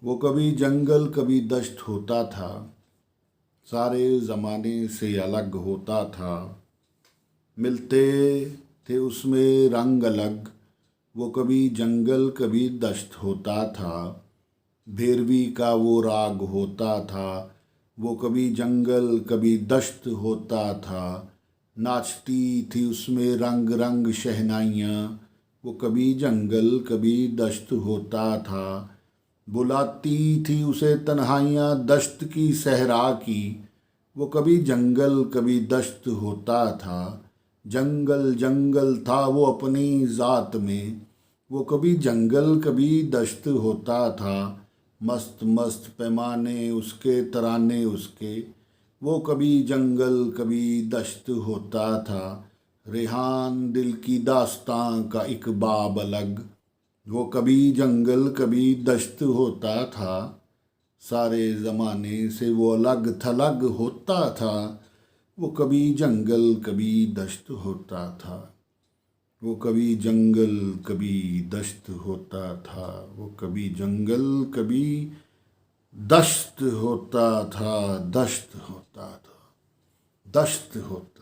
वो कभी जंगल कभी दश्त होता था, सारे ज़माने से अलग होता था। मिलते थे उसमें रंग अलग, वो कभी जंगल कभी दश्त होता था। भैरवी का वो राग होता था, वो कभी जंगल कभी दश्त होता था। नाचती थी उसमें रंग रंग शहनाइयाँ, वो कभी जंगल कभी दश्त होता था। बुलाती थी उसे तन्हाइयाँ दश्त की सहरा की, वो कभी जंगल कभी दश्त होता था। जंगल जंगल था वो अपनी ज़ात में, वो कभी जंगल कभी दश्त होता था। मस्त मस्त पैमाने उसके तराने उसके, वो कभी जंगल कभी दश्त होता था। रेहान दिल की दास्तां का एक बाब अलग, वो कभी जंगल कभी दश्त होता था। सारे ज़माने से वो अलग थलग होता था, वो कभी जंगल कभी दश्त होता था। वो कभी जंगल कभी दश्त होता था, वो कभी जंगल कभी दश्त होता था, दश्त होता था, दश्त होता